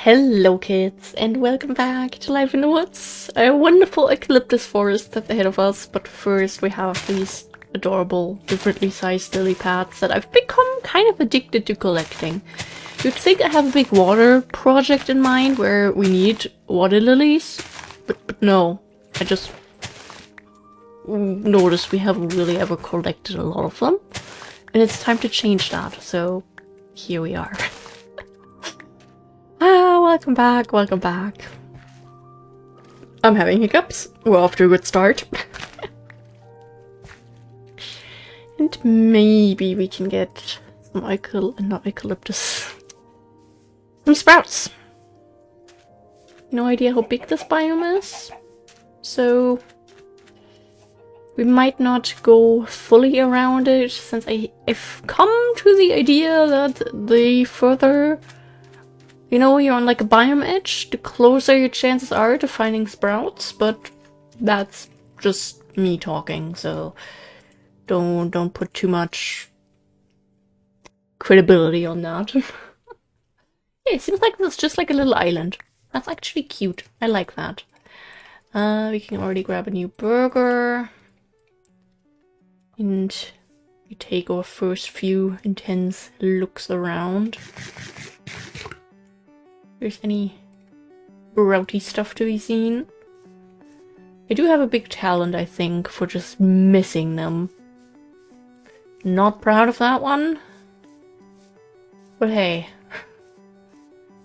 Hello kids, and welcome back to Life in the Woods, a wonderful eucalyptus forest ahead of us, but first we have these adorable, differently sized lily pads that I've become kind of addicted to collecting. You'd think I have a big water project in mind where we need water lilies, but no, I just noticed we haven't really ever collected a lot of them, and it's time to change that, so here we are. Welcome back, welcome back. I'm having hiccups. We're off to a good start. And maybe we can get some not eucalyptus. Some sprouts. No idea how big this biome is. So we might not go fully around it, since I've come to the idea that the further you're on like a biome edge, the closer your chances are to finding sprouts, but that's just me talking, so don't put too much credibility on that. Yeah, it seems like it's just like a little island. That's actually cute. I like that. We can already grab a new burger. And we take our first few intense looks around. There's any sprouty stuff to be seen. I do have a big talent, I think, for just missing them. Not proud of that one. But hey,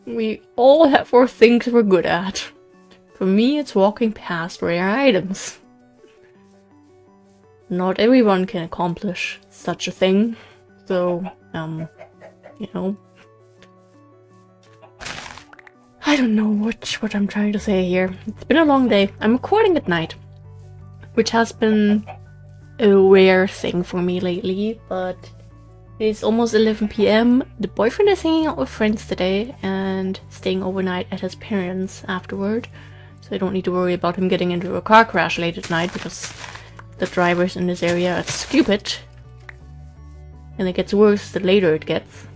we all have our things we're good at. For me, it's walking past rare items. Not everyone can accomplish such a thing. So, I don't know what I'm trying to say here. It's been a long day. I'm recording at night, which has been a rare thing for me lately, but it's almost 11 PM. The boyfriend is hanging out with friends today and staying overnight at his parents' afterward, so I don't need to worry about him getting into a car crash late at night, because the drivers in this area are stupid, and it gets worse the later it gets.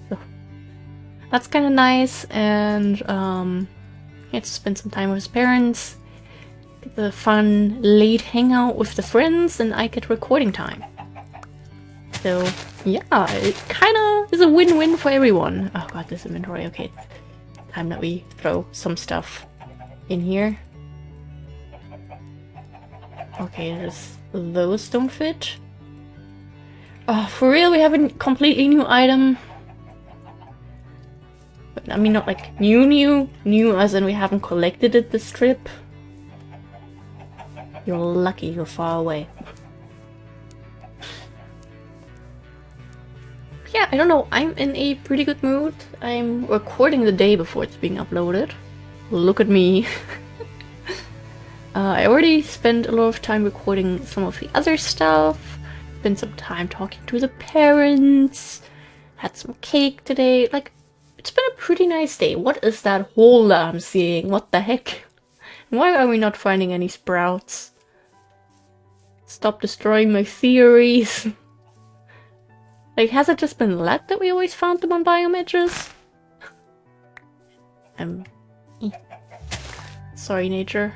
That's kind of nice, and he had to spend some time with his parents, get the fun late hangout with the friends, and I get recording time. So yeah, it kind of is a win-win for everyone. Oh god, this inventory. Okay, time that we throw some stuff in here. Okay, those don't fit. Oh, for real, we have a completely new item. I mean, not like new as in we haven't collected it this trip. You're lucky you're far away. Yeah, I don't know, I'm in a pretty good mood. I'm recording the day before it's being uploaded. Look at me. I already spent a lot of time recording some of the other stuff. Spent some time talking to the parents. Had some cake today. Like, it's been a pretty nice day. What is that hole that I'm seeing? What the heck? Why are we not finding any sprouts? Stop destroying my theories. Like, has it just been luck that we always found them on biome edges? Sorry, nature.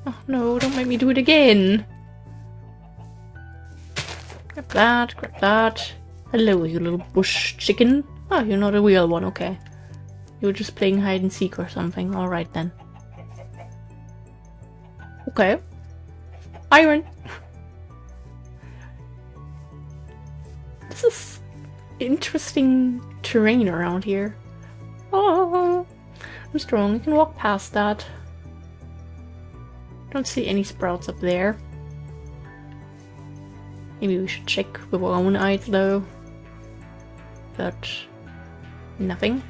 Oh no, don't make me do it again. Grab that, grab that. Hello, you little bush chicken. Oh, you're not a real one, okay. You were just playing hide and seek or something. Alright then. Okay. Iron. This is interesting terrain around here. Oh, I'm strong. I can walk past that. Don't see any sprouts up there. Maybe we should check with our own eyes though. But nothing.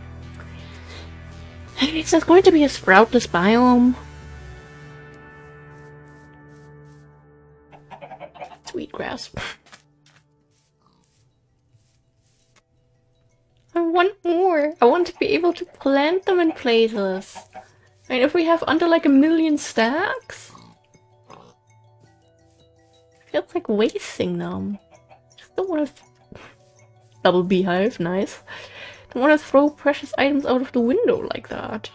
Is there going to be a sproutless biome? Sweet grass. I want more. I want to be able to plant them in places. I mean, if we have under like 1 million stacks, it feels like wasting them. Just don't want to double beehive, nice. Don't want to throw precious items out of the window like that.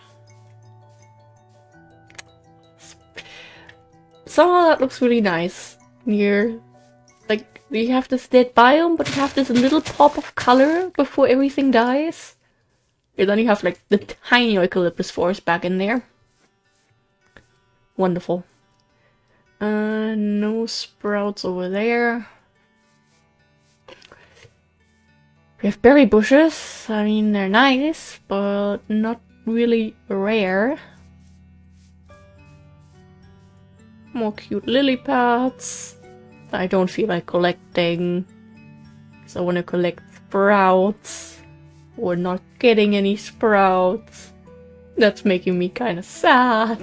Somehow that looks really nice. Here, like, you have this dead biome, but you have this little pop of color before everything dies. And then you have, like, the tiny eucalyptus forest back in there. Wonderful. No sprouts over there. We have berry bushes. I mean, they're nice, but not really rare. More cute lily pads. I don't feel like collecting. So I want to collect sprouts. We're not getting any sprouts. That's making me kind of sad.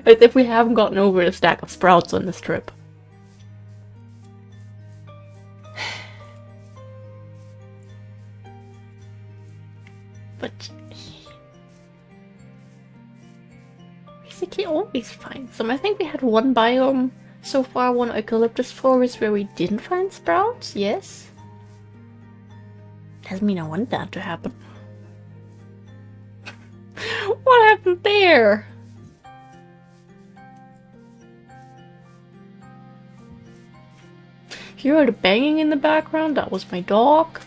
As if we haven't gotten over a stack of sprouts on this trip. But basically always find some. I think we had one biome so far, one eucalyptus forest where we didn't find sprouts, yes? Doesn't mean I want that to happen. What happened there? If you heard a banging in the background, that was my dog.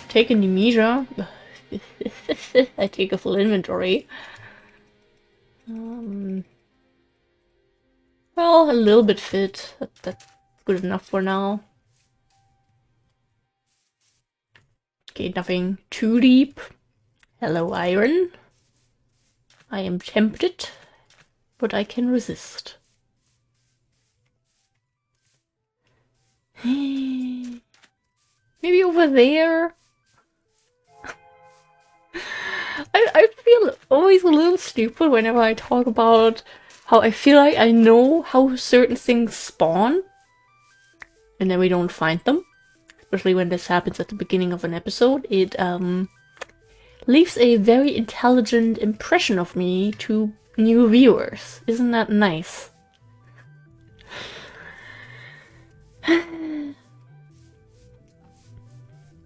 Taking amnesia. I take a full inventory. Well, a little bit fit. That's good enough for now. Okay, nothing too deep. Hello, iron. I am tempted, but I can resist. Maybe over there? I feel always a little stupid whenever I talk about how I feel like I know how certain things spawn, and then we don't find them. Especially when this happens at the beginning of an episode. It leaves a very intelligent impression of me to new viewers. Isn't that nice?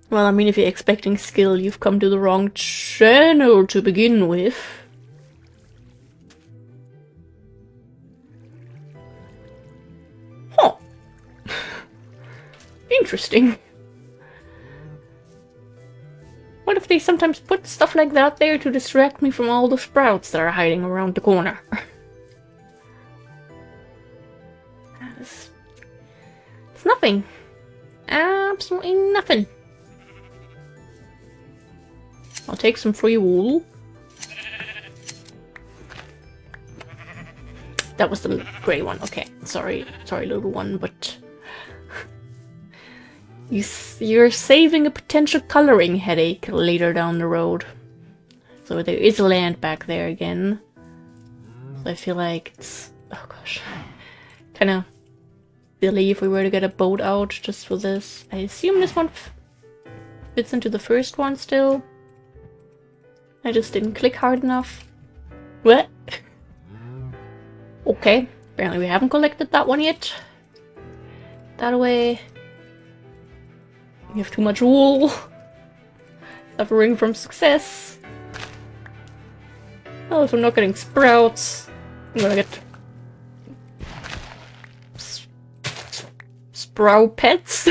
Well, I mean, if you're expecting skill, you've come to the wrong channel to begin with. Huh. Interesting. What if they sometimes put stuff like that there to distract me from all the sprouts that are hiding around the corner? It's nothing. Absolutely nothing. I'll take some free wool. That was the grey one. Okay, sorry, little one, but you're saving a potential coloring headache later down the road. So there is land back there again. So I feel like it's, oh gosh, kind of silly if we were to get a boat out just for this. I assume this one fits into the first one still. I just didn't click hard enough. What? Okay, apparently we haven't collected that one yet. That away. We have too much wool. Suffering from success. Oh, if I'm not getting sprouts, I'm gonna get sprout pets.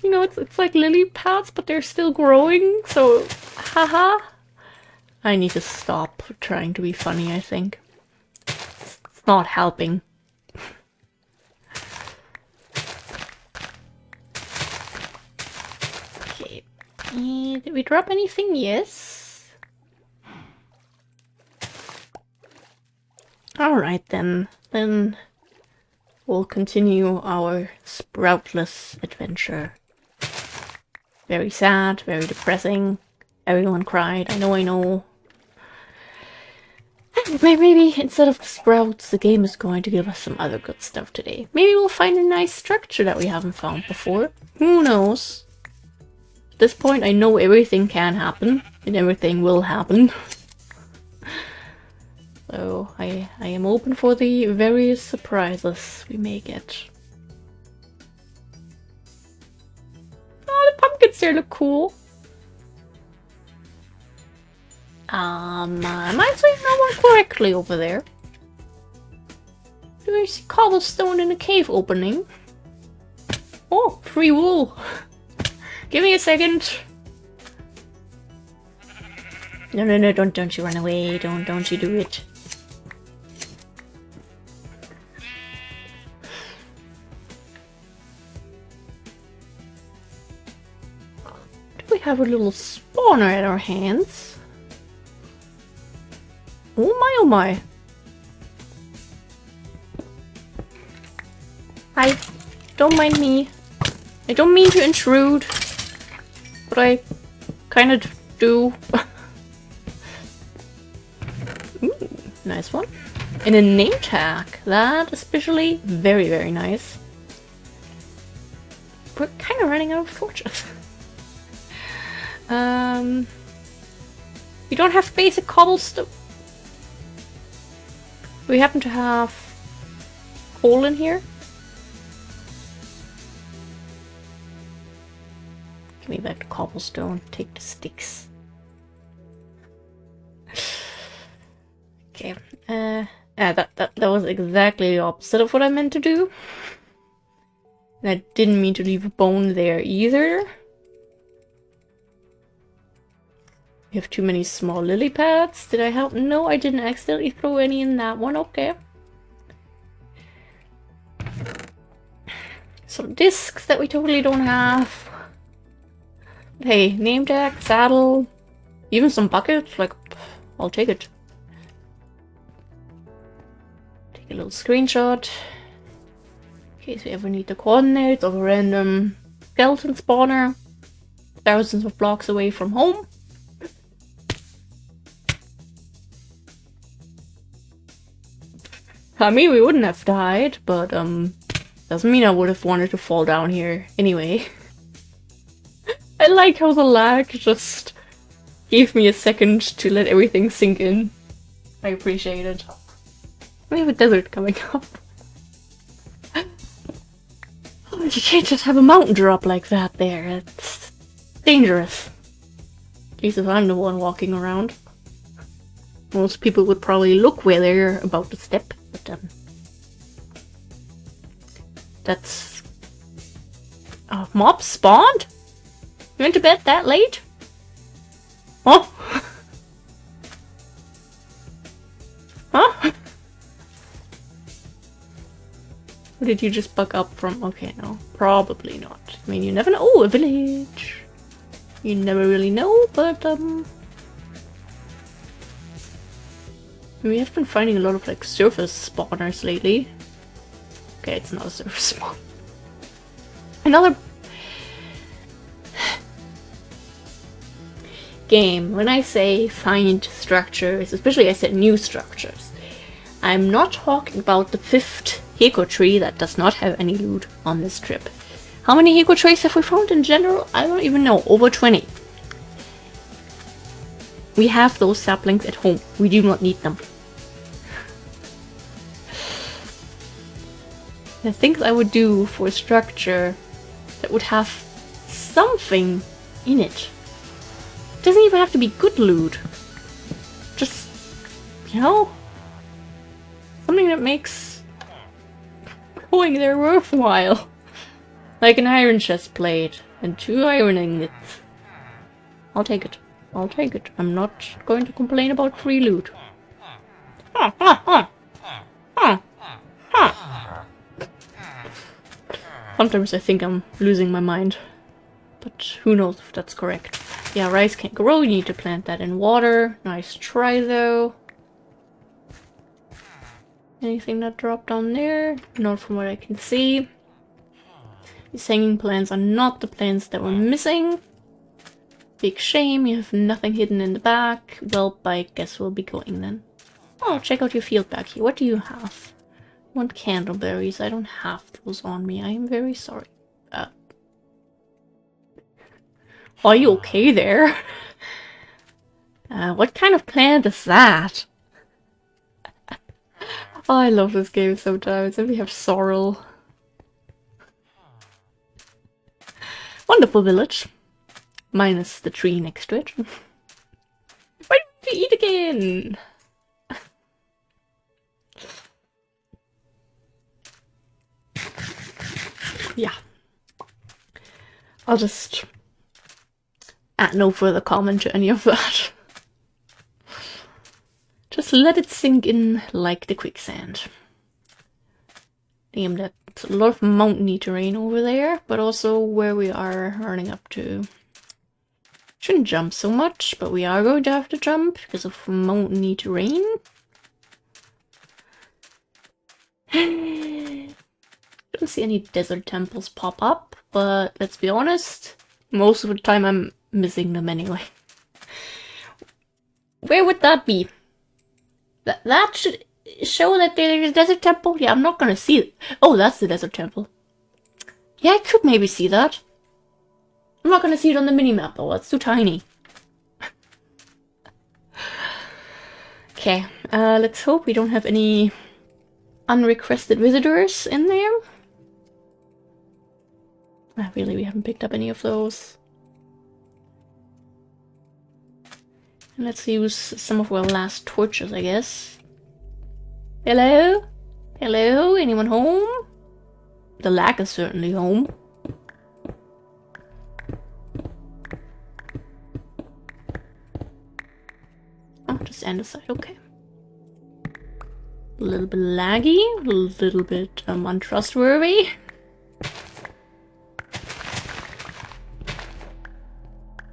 You know, it's like lily pads, but they're still growing, so haha. I need to stop trying to be funny, I think. It's not helping. Okay. Did we drop anything? Yes. Alright then. Then we'll continue our Sproutless adventure. Very sad, very depressing. Everyone cried. I know. Maybe instead of the sprouts, the game is going to give us some other good stuff today. Maybe we'll find a nice structure that we haven't found before. Who knows? At this point, I know everything can happen, and everything will happen. So, I am open for the various surprises we may get. Oh, pumpkins there look cool. Am I saying that one correctly over there? Do I see cobblestone in a cave opening? Oh, free wool. Give me a second. No, don't you run away. Don't you do it. Do we have a little spawner at our hands? Oh my. Hi, don't mind me. I don't mean to intrude, but I kind of do. Ooh, nice one. And a name tag. That especially very, very nice. We're kind of running out of torches. We don't have basic cobblestone. We happen to have coal in here. Give me back the cobblestone. Take the sticks. Okay. That was exactly the opposite of what I meant to do. And I didn't mean to leave a bone there either. We have too many small lily pads. Did I help? No, I didn't accidentally throw any in that one. Okay. Some discs that we totally don't have. Hey, name tag, saddle, even some buckets. Like, I'll take it. Take a little screenshot. In case we ever need the coordinates of a random skeleton spawner. Thousands of blocks away from home. I mean, we wouldn't have died, but, doesn't mean I would have wanted to fall down here anyway. I like how the lag just gave me a second to let everything sink in. I appreciate it. We have a desert coming up. You can't just have a mountain drop like that there. It's dangerous. At least if I'm the one walking around. Most people would probably look where they're about to step, but that's... mob spawned? You went to bed that late? Oh! Huh? Or did you just buck up from... Okay, no. Probably not. I mean, you never know. Oh, a village! You never really know, but, we have been finding a lot of, like, surface spawners lately. Okay, it's not a surface spawn. Another... game. When I say find structures, especially I said new structures, I'm not talking about the 5th Heko tree that does not have any loot on this trip. How many Heko trees have we found in general? I don't even know. Over 20. We have those saplings at home. We do not need them. The things I would do for a structure that would have something in it. Doesn't even have to be good loot. Just, you know, something that makes going there worthwhile. Like an iron chest plate and 2 iron ingots. I'll take it. I'll take it. I'm not going to complain about free loot. Sometimes I think I'm losing my mind. But who knows if that's correct. Yeah, rice can't grow. You need to plant that in water. Nice try, though. Anything that dropped down there? Not from what I can see. These hanging plants are not the plants that we're missing. Big shame. You have nothing hidden in the back. Well, I guess we'll be going then. Oh, check out your field back here. What do you have? I want candleberries. I don't have those on me. I am very sorry. Are you okay there? What kind of plant is that? Oh, I love this game sometimes. And we have sorrel. wonderful village. Minus the tree next to it. Why did you eat again? Yeah. I'll just add no further comment to any of that. Just let it sink in like the quicksand. Damn, that's a lot of mountainy terrain over there, but also where we are running up to. Shouldn't jump so much, but we are going to have to jump because of mountainy terrain. Don't see any desert temples pop up, but let's be honest, most of the time I'm missing them anyway. Where would that be? That should show that there's a desert temple? Yeah, I'm not gonna see it. Oh, that's the desert temple. Yeah, I could maybe see that. I'm not gonna see it on the minimap though, it's too tiny. Okay, let's hope we don't have any unrequested visitors in there. Really, we haven't picked up any of those. And let's use some of our last torches, I guess. Hello? Hello? Anyone home? The lag is certainly home. Oh, just andesite, okay. A little bit laggy, a little bit untrustworthy.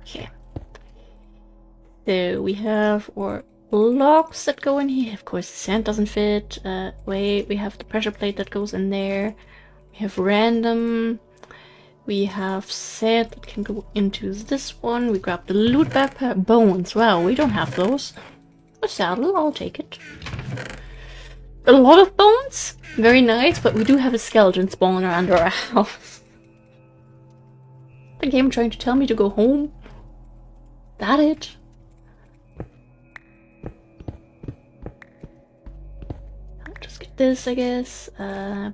Okay. So we have our blocks that go in here. Of course, the sand doesn't fit. Wait, we have the pressure plate that goes in there. We have random. We have sand that can go into this one. We grab the loot backpack. Bones. Wow, we don't have those. A saddle, I'll take it. A lot of bones. Very nice, but we do have a skeleton spawner under our house. The game trying to tell me to go home. That it? I'll just get this, I guess. I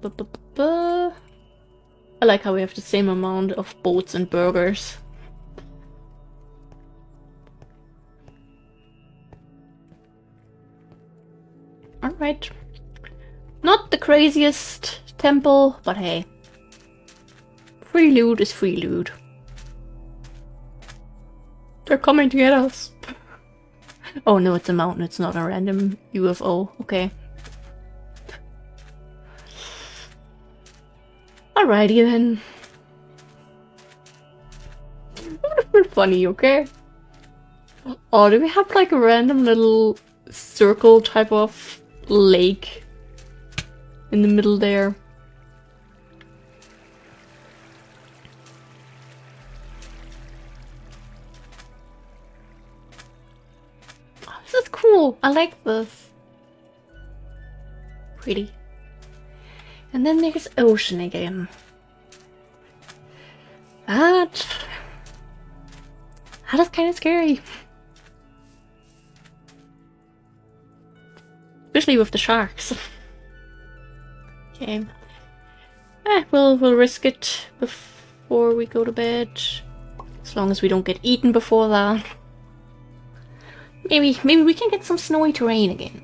like how we have the same amount of boats and burgers. Alright. Not the craziest temple, but hey. Free loot is free loot. They're coming to get us. Oh no, it's a mountain, it's not a random UFO. Okay. Alrighty then. That would have been funny, okay? Oh, do we have like a random little circle type of lake in the middle there? Oh, this is cool. I like this. Pretty. And then there's ocean again. That is kind of scary. Especially with the sharks. Okay. We'll risk it before we go to bed. As long as we don't get eaten before that. Maybe we can get some snowy terrain again.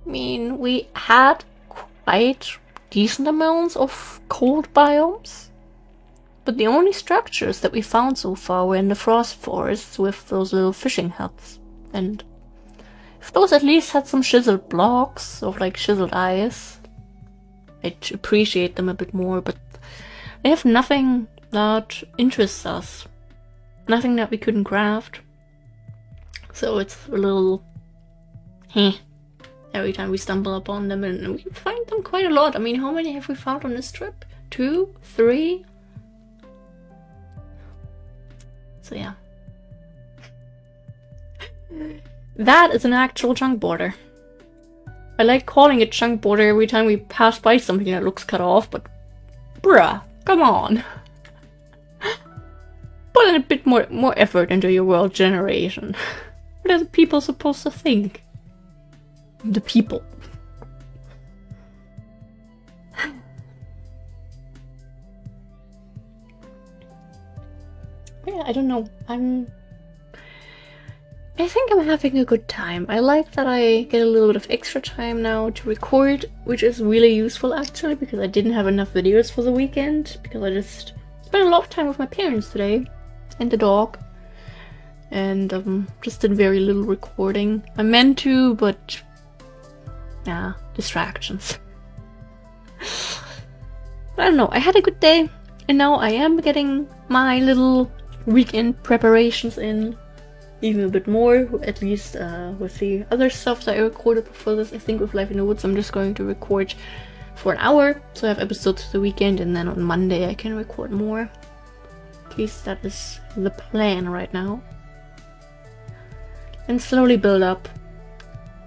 I mean, we had quite decent amounts of cold biomes. But the only structures that we found so far were in the frost forests with those little fishing huts. And if those at least had some chiseled blocks of like chiseled ice, I'd appreciate them a bit more, but they have nothing that interests us. Nothing that we couldn't craft. So it's a little every time we stumble upon them, and we find them quite a lot. I mean, how many have we found on this trip? 2? 3? So yeah. That is an actual chunk border. I like calling it chunk border every time we pass by something that looks cut off, but bruh, come on. Put in a bit more effort into your world generation. What are the people supposed to think? The people. Yeah, I don't know. I think I'm having a good time. I like that I get a little bit of extra time now to record, which is really useful actually, because I didn't have enough videos for the weekend, because I just spent a lot of time with my parents today, and the dog, and just did very little recording. I meant to, but yeah, distractions. I don't know, I had a good day, and now I am getting my little weekend preparations in. Even a bit more, at least with the other stuff that I recorded before this. I think with Life in the Woods I'm just going to record for an hour, so I have episodes for the weekend, and then on Monday I can record more. At least that is the plan right now. And slowly build up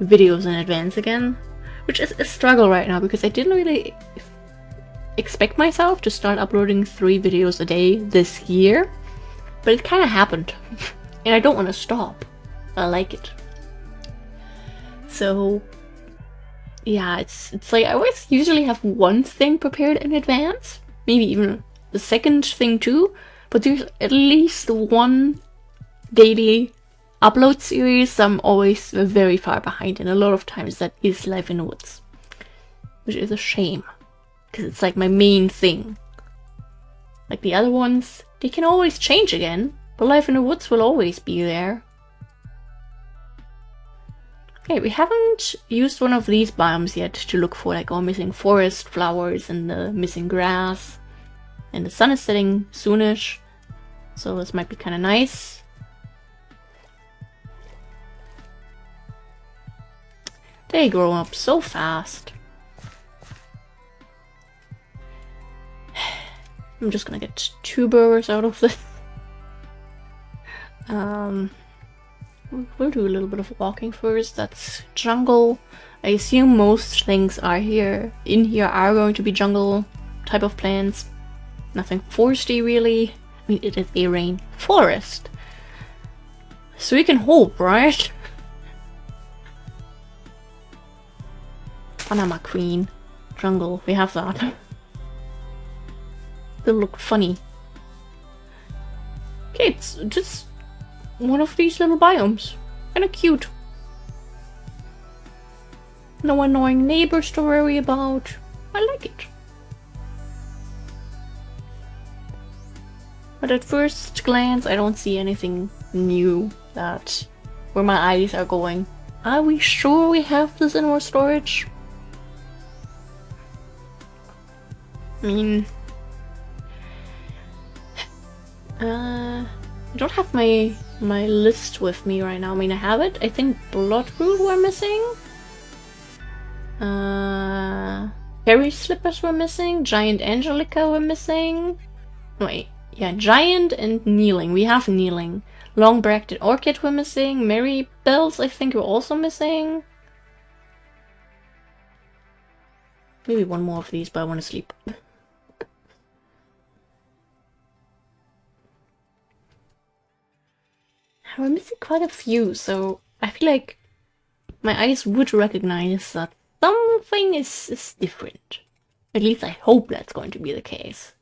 videos in advance again, which is a struggle right now, because I didn't really expect myself to start uploading 3 videos a day this year, but it kind of happened. And I don't want to stop. I like it. So yeah, it's like I always usually have one thing prepared in advance, maybe even the second thing too, but there's at least one daily upload series I'm always very far behind, and a lot of times that is Life in the Woods, which is a shame, because it's like my main thing. Like the other ones, they can always change again, but Life in the Woods will always be there. Okay, we haven't used one of these biomes yet to look for like all missing forest flowers and the missing grass. And the sun is setting soonish, so this might be kind of nice. They grow up so fast. I'm just gonna get 2 burgers out of this. We'll do a little bit of walking first. That's jungle. I assume most things are in here are going to be jungle type of plants. Nothing foresty really. I mean, it is a rain forest, so we can hope, right? Panama Queen. Jungle, we have that. It'll look funny. Okay, it's just one of these little biomes. Kinda cute. No annoying neighbors to worry about. I like it. But at first glance, I don't see anything new that where my eyes are going. Are we sure we have this in our storage? I mean, I don't have my list with me right now. I mean, I have it. I think Bloodroot were missing. Fairy Slippers were missing. Giant Angelica were missing. Wait, yeah, Giant and Kneeling. We have Kneeling. Long-Bracted Orchid were missing. Mary Bells, I think, were also missing. Maybe one more of these, but I want to sleep. We're missing quite a few, so I feel like my eyes would recognize that something is different. At least I hope that's going to be the case.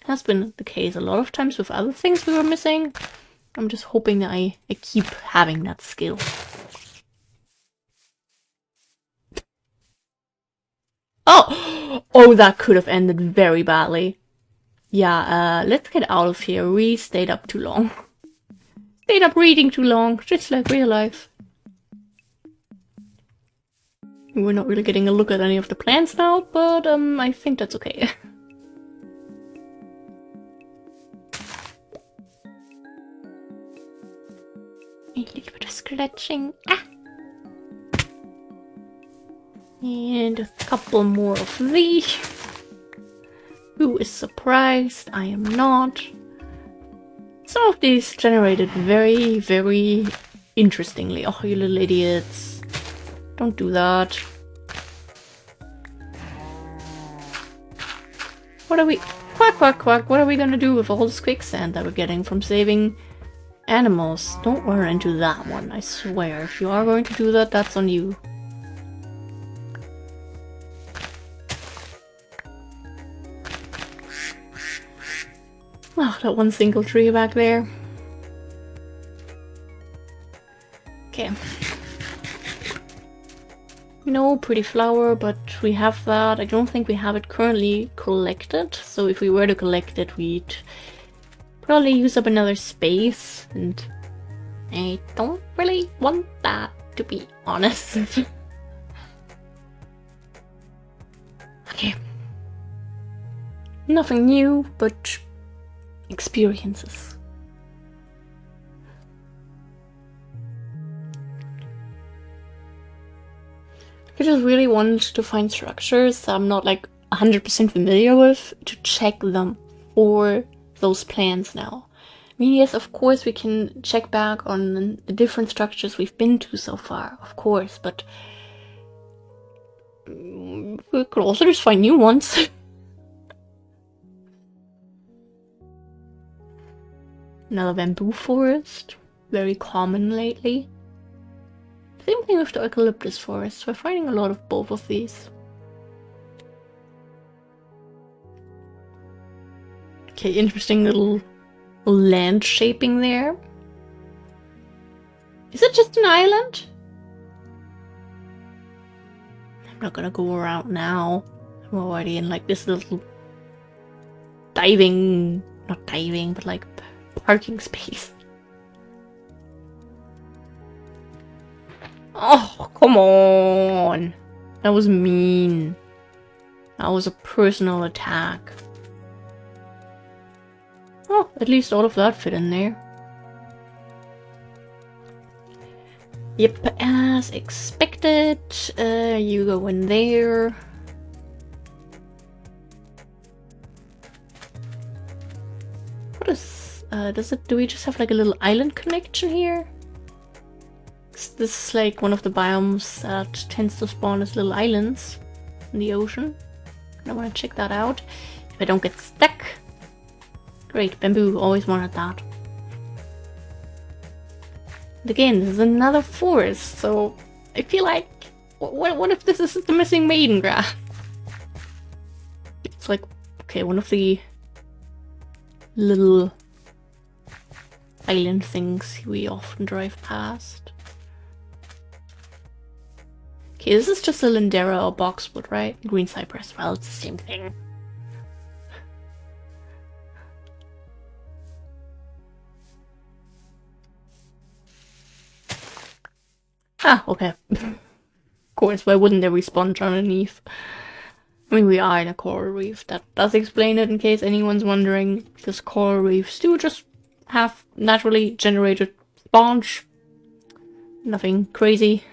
It has been the case a lot of times with other things we were missing. I'm just hoping that I keep having that skill. Oh! Oh, that could have ended very badly. Yeah, let's get out of here. We stayed up too long. Stayed up reading too long, just like real life. We're not really getting a look at any of the plants now, but I think that's okay. A little bit of scratching. Ah! And a couple more of these. Who is surprised? I am not. Some of these generated very, very interestingly. Oh, you little idiots. Don't do that. What are we... Quack, quack, quack. What are we gonna do with all this quicksand that we're getting from saving animals? Don't run into that one, I swear. If you are going to do that, that's on you. Oh, that one single tree back there. Okay. No pretty flower, but we have that. I don't think we have it currently collected, so if we were to collect it, we'd probably use up another space, and I don't really want that, to be honest. Okay. Nothing new, but experiences. I just really want to find structures I'm not like 100% familiar with to check them for those plans now. I mean, yes, of course we can check back on the different structures we've been to so far, of course, but we could also just find new ones. Another bamboo forest, very common lately. Same thing with the eucalyptus forest. We're finding a lot of both of these. Okay, interesting little land shaping there. Is it just an island? I'm not gonna go around now. I'm already in like this little diving, not diving, but like parking space. Oh, come on. That was mean. That was a personal attack. Oh, at least all of that fit in there. Yep, as expected. You go in there. What is... do we just have like a little island connection here? This is like one of the biomes that tends to spawn as little islands in the ocean. I want to check that out. If I don't get stuck. Great, bamboo, always wanted that. And again, this is another forest, so I feel like, what if this is the missing maiden grass? It's like, okay, one of the little island things we often drive past. Okay, this is just a lindera or boxwood, right? Green cypress, well, it's the same thing. Ah, okay. Of course, why wouldn't there be sponge underneath? I mean, we are in a coral reef. That does explain it in case anyone's wondering. Because coral reefs do just have naturally generated sponge. Nothing crazy.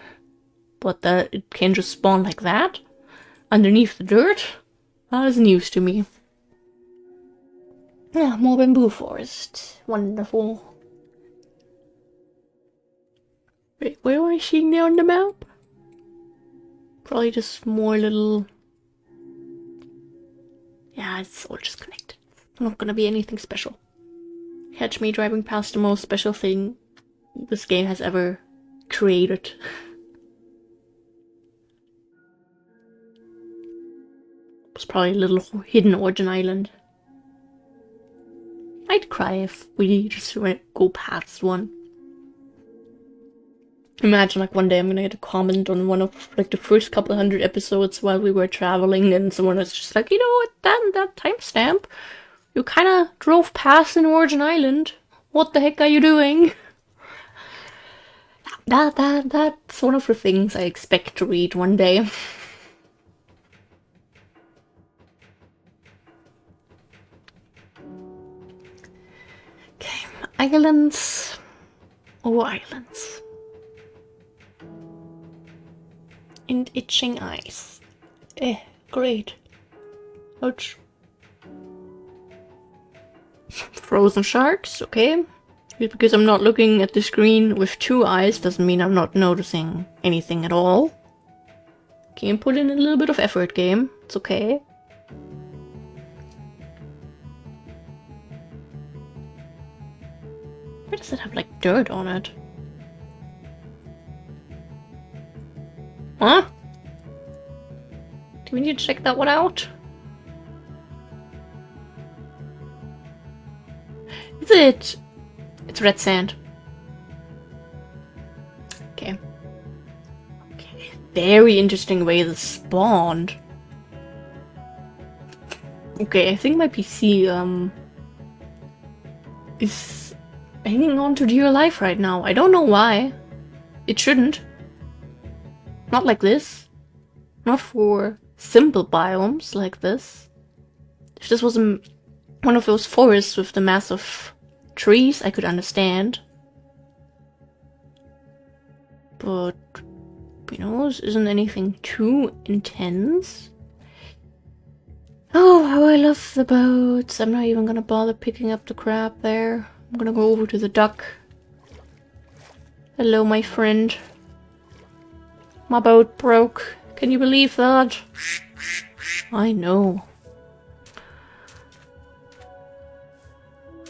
But that it can just spawn like that underneath the dirt. That is news to me. Yeah, more bamboo forest. Wonderful. Wait, where am I seeing there on the map? Probably just more little... Yeah, it's all just connected. Not gonna be anything special. Catch me driving past the most special thing this game has ever created. It's probably a little hidden origin island. I'd cry if we just went go past one. Imagine like one day I'm gonna get a comment on one of like the first couple hundred episodes while we were traveling and someone was just like, you know, at that timestamp, you kinda drove past an origin island. What the heck are you doing? That's one of the things I expect to read one day. Okay, islands. Oh, islands. And itching eyes. Great. Ouch. Frozen sharks, okay. Just because I'm not looking at the screen with two eyes doesn't mean I'm not noticing anything at all. Can put in a little bit of effort, game. It's okay. Why does it have like dirt on it? Huh? Do we need to check that one out? Is it? It's red sand. very interesting way this spawned. Okay, I think my PC, is hanging on to dear life right now. I don't know why. It shouldn't. Not like this. Not for simple biomes like this. If this was one of those forests with the massive trees, I could understand. But, you know, this isn't anything too intense. Oh, how I love the boats. I'm not even gonna bother picking up the crab there. I'm gonna go over to the dock. Hello, my friend. My boat broke. Can you believe that? I know.